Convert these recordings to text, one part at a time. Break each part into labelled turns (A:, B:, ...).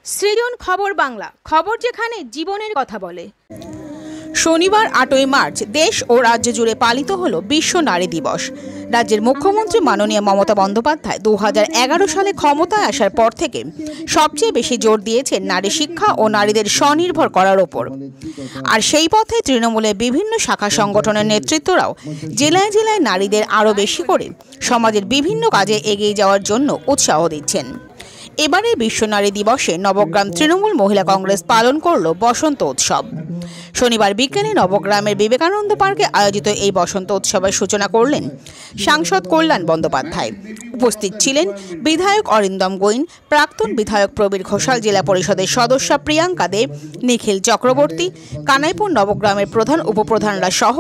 A: সৃজন খবর বাংলা, খবর যেখানে জীবনের কথা বলে। শনিবার 8ই মার্চ দেশ ও রাজ্য জুড়ে পালিত হলো বিশ্ব নারী দিবস। রাজ্যের মুখ্যমন্ত্রী মাননীয় মমতা বন্দ্যোপাধ্যায় 2011 সালে ক্ষমতায় আসার পর থেকে সবচেয়ে বেশি জোর দিয়েছেন নারী শিক্ষা ও নারীদের স্বনির্ভর করার ওপর। আর সেই পথে তৃণমূলের বিভিন্ন শাখা সংগঠনের নেতৃত্বরাও জেলায় জেলায় নারীদের আরও বেশি করে সমাজের বিভিন্ন কাজে এগিয়ে যাওয়ার জন্য উৎসাহ দিচ্ছেন। এবারে বিশ্ব নারী দিবসে নবগ্রাম তৃণমূল মহিলা কংগ্রেস পালন করল বসন্ত উৎসব। শনিবার বিকেলে নবগ্রামের বিবেকানন্দ পার্কে আয়োজিত এই বসন্ত উৎসবের সূচনা করলেন সাংসদ কল্যাণ বন্দ্যোপাধ্যায়। উপস্থিত ছিলেন বিধায়ক অরিন্দম গোয়েন, প্রাক্তন বিধায়ক প্রবীর ঘোষাল, জেলা পরিষদের সদস্যা প্রিয়াঙ্কা দে, নিখিল চক্রবর্তী, কানাইপুর নবগ্রামের প্রধান উপপ্রধানরা সহ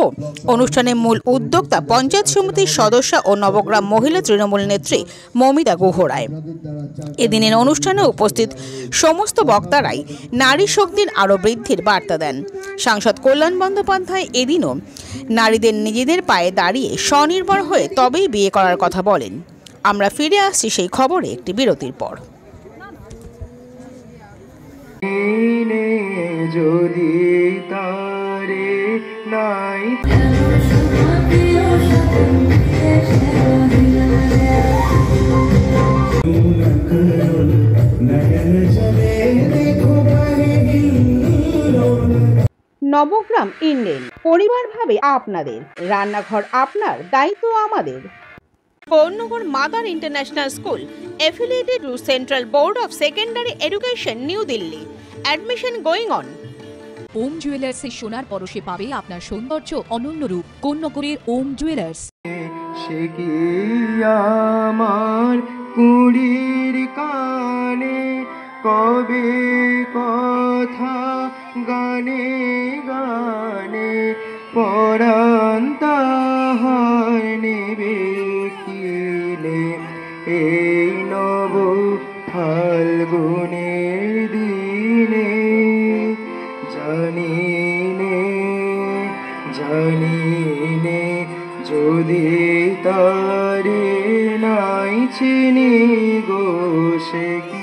A: অনুষ্ঠানের মূল উদ্যোক্তা পঞ্চায়েত সমিতির সদস্যা ও নবগ্রাম মহিলা তৃণমূল নেত্রী মমিতা গুহ রায়। এদিনের অনুষ্ঠানে উপস্থিত সমস্ত বক্তারাই নারী শক্তির আরও বৃদ্ধির বার্তা দেন। সাংসদ কল্যাণ বন্দ্যোপাধ্যায় এদিনও নারীদের নিজেদের পায়ে দাঁড়িয়ে স্বনির্ভর হয়ে তবেই বিয়ে করার কথা বলেন। আমরা ফিরে আসছি সেই খবরে একটি বিরতির পর। নবগ্রাম ইন্ডেন পরিবার ভাবে আপনাদের, রান্নাঘর আপনার, দায়িত্ব আমাদের। Pouranagar mother international school affiliated to Central Board of Secondary Education, New Delhi. Admission going on.
B: ওম জুয়েলার্সে সোনার পরশে পাবে আপনার সৌন্দর্য অনন্য রূপ। কোন্নগরের ওম জুয়েলার্স।
C: সে কি আমার কুড়ির কানে কবে কথা গানে গানে পরাণ তাহার নেবে কিলে এই নব ফাল্গুনের দিনে জানিনে যদি তারে নাই চিনি গো সে কি।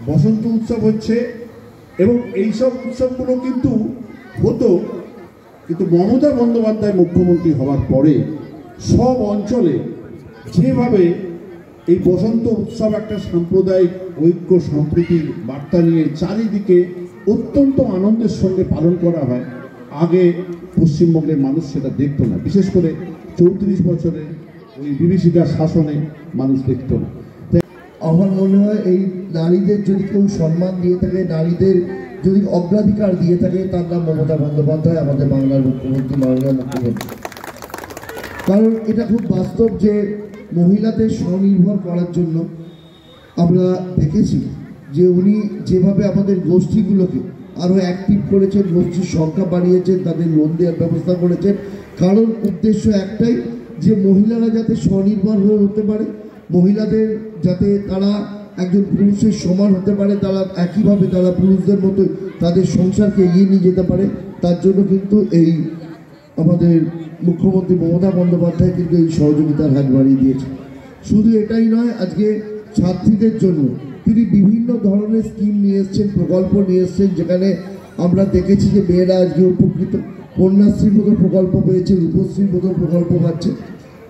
D: বসন্ত উৎসব হচ্ছে এবং এইসব উৎসবগুলো কিন্তু হতো, কিন্তু মমতা বন্দ্যোপাধ্যায় মুখ্যমন্ত্রী হওয়ার পরে সব অঞ্চলে যেভাবে এই বসন্ত উৎসব একটা সাম্প্রদায়িক ঐক্য সম্প্রীতির বার্তা নিয়ে চারিদিকে অত্যন্ত আনন্দের সঙ্গে পালন করা হয়, আগে পশ্চিমবঙ্গের মানুষ সেটা দেখতো না। বিশেষ করে 34 বছরের ওই বিভীষিকার শাসনে মানুষ দেখতো না।
E: আমার মনে হয় এই নারীদের যদি কেউ সম্মান দিয়ে থাকে, নারীদের যদি অগ্রাধিকার দিয়ে থাকে, তার নাম মমতা বন্দ্যোপাধ্যায়, আমাদের বাংলার মুখ্যমন্ত্রী, মাননীয় মুখ্যমন্ত্রী। কারণ এটা খুব বাস্তব যে মহিলাদের স্বনির্ভর করার জন্য আমরা দেখেছি যে উনি যেভাবে আমাদের গোষ্ঠীগুলোকে আরও অ্যাক্টিভ করেছেন, গোষ্ঠীর সংখ্যা বাড়িয়েছেন, তাদের লোন দেওয়ার ব্যবস্থা করেছেন। কারণ উদ্দেশ্য একটাই, যে মহিলারা যাতে স্বনির্ভর হয়ে হতে পারে, মহিলাদের যাতে তারা একজন পুরুষের সমান হতে পারে, তারা একইভাবে তারা পুরুষদের মতো তাদের সংসারকে এগিয়ে নিয়ে যেতে পারে, তার জন্য কিন্তু এই আমাদের মুখ্যমন্ত্রী মমতা বন্দ্যোপাধ্যায় কিন্তু এই সহযোগিতার হাত বাড়িয়ে দিয়েছে। শুধু এটাই নয়, আজকে ছাত্রীদের জন্য তিনি বিভিন্ন ধরনের স্কিম নিয়ে এসছেন, প্রকল্প নিয়ে এসছেন, যেখানে আমরা দেখেছি যে মেয়েরা আজকে উপকৃত। কন্যাশ্রীর মতো প্রকল্প পেয়েছে, রূপশ্রীর মতো প্রকল্প পাচ্ছে।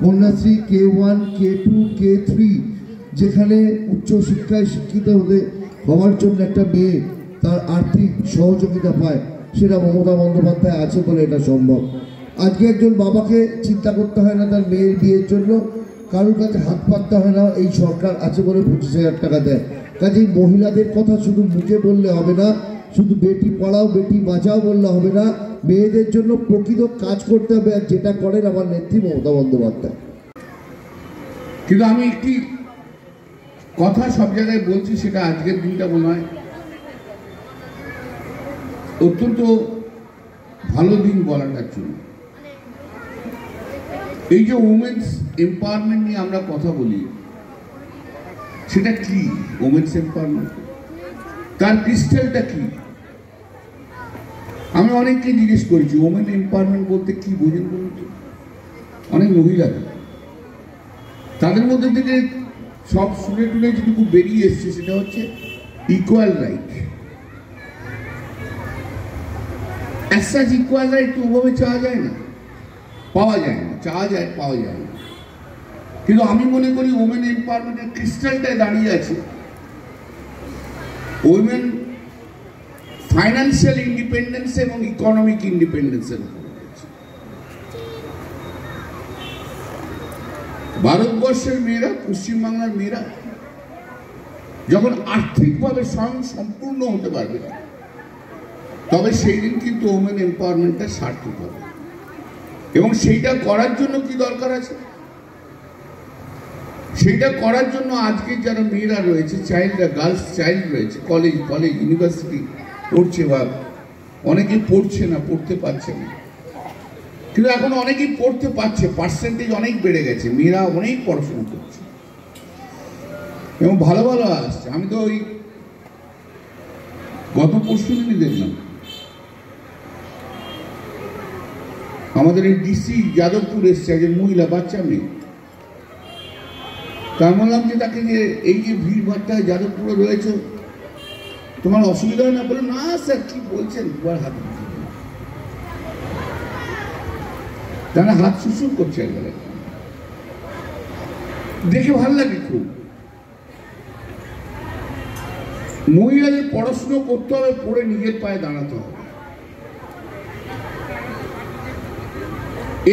E: কন্যাশ্রী K1, K2, K3, যেখানে উচ্চশিক্ষায় শিক্ষিত হওয়ার জন্য একটা মেয়ে তার আর্থিক সহযোগিতা পায়, সেটা মমতা বন্দ্যোপাধ্যায় আছে বলে এটা সম্ভব। আজকে একজন বাবাকে চিন্তা করতে হয় না তার মেয়ের বিয়ের জন্য, কারোর কাছে হাত পাততে হয় না, এই সরকার আছে বলে 25,000 টাকা দেয়। কাজেই মহিলাদের কথা শুধু মুখে বললে হবে না, শুধু বেটি পড়াও বেটি বাঁচাও বললে হবে না, মেয়েদের জন্য প্রকৃত কাজ করতে হবে, আর যেটা করেন আমার নেত্রী মমতা বন্দ্যোপাধ্যায়।
F: কিন্তু আমি একটি কথা সব জায়গায় বলছি, সেটা আজকের দিনটা মনে হয় অত্যন্ত ভালো দিন বলাটার জন্য। এই যে উমেন্স এম্পাওয়ারমেন্ট নিয়ে আমরা কথা বলি, সেটা কি উমেন্স এম্পাওয়ারমেন্ট, তার ক্রিস্টালটা কি? আমি অনেককে জিজ্ঞেস করেছি ওমেন এম্পাওয়ারমেন্ট বলতে কি বোঝেন বলুন তো। অনেক মহিলা তাদের মধ্যে থেকে সব শুনে টুনে যেটুকু বেরিয়ে এসছে সেটা হচ্ছে equal right. As equal right তো ওভাবে চাওয়া যায় না, পাওয়া যায় না, চাওয়া যায় পাওয়া যায় না। কিন্তু আমি মনে করি ওমেন এম্পাওয়ারমেন্টের ক্রিস্টালটায় দাঁড়িয়ে আছে ওমেন ফাইন্যান্সিয়াল ইন্ডিপেন্ডেন্স এবং ইকোনমিক ইন্ডিপেন্ডেন্সের উপর। ভারতবর্ষের মেয়েরা, পশ্চিমবাংলার মেয়েরা যখন আর্থিকভাবে স্বয়ং সম্পূর্ণ হতে পারবে, তবে সেই দিন কিন্তু ওমেন এম্পাওয়ারমেন্টটা সার্থক হবে। এবং সেইটা করার জন্য কি দরকার আছে, সেইটা করার জন্য আজকে যারা মেয়েরা রয়েছে, চাইল্ডরা, গার্লস চাইল্ড রয়েছে, কলেজ ইউনিভার্সিটি পড়ছে, বা অনেকেই পড়ছে না, পড়তে পারছে না, কিন্তু এখন অনেকেই পড়তে পারছে, পার্সেন্টেজ অনেক বেড়ে গেছে, মেয়েরা অনেক পড়াশোনা করছে এবং ভালো ভালো আসছে। আমি তো ওই গত পরশু দিনই দেখলাম আমাদের এই ডিসি যাদবপুর এসছে একজন মহিলা, বাচ্চা মেয়ে। তার বললাম যে তাকে যে এই যে ভিড় ভাড়টা যাদবপুরে রয়েছে, তোমার অসুবিধা হয় না? বলে না স্যার, কি বলছেন, দুবার হাত তারা হাত শুশুর করছে একবারে, দেখে ভালো লাগে খুব। মহিলাদের পড়াশুনো করতে হবে, পড়ে নিজের পায়ে দাঁড়াতে হবে,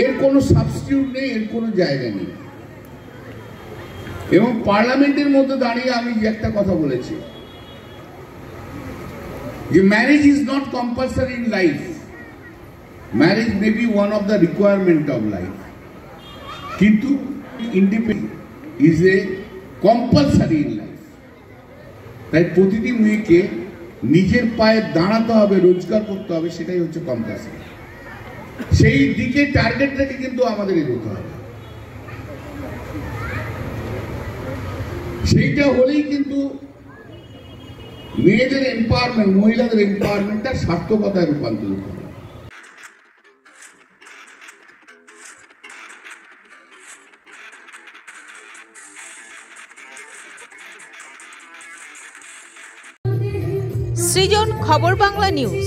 F: এর কোনো সাবস্টিটিউট নেই, এর কোনো জায়গা নেই। এবং পার্লামেন্টের মধ্যে দাঁড়িয়ে আমি যে একটা কথা বলেছি যে marriage is not compulsory in life, marriage may be one of the requirement of life, কিন্তু independence is a compulsory in life। তাই প্রতিটি মেয়েকে নিজের পায়ে দাঁড়াতে হবে, রোজগার করতে হবে, সেটাই হচ্ছে কম্পালসারি। সেই দিকে টার্গেট রেখে কিন্তু আমাদের এগোতে হবে। সেইটা হলেই কিন্তু মেয়েদের এম্পাওয়ারমেন্ট, মহিলাদের এম্পাওয়ারমেন্টটা সার্থকতায় রূপান্তরিত হবে।
A: সৃজন, খবর বাংলা নিউজ।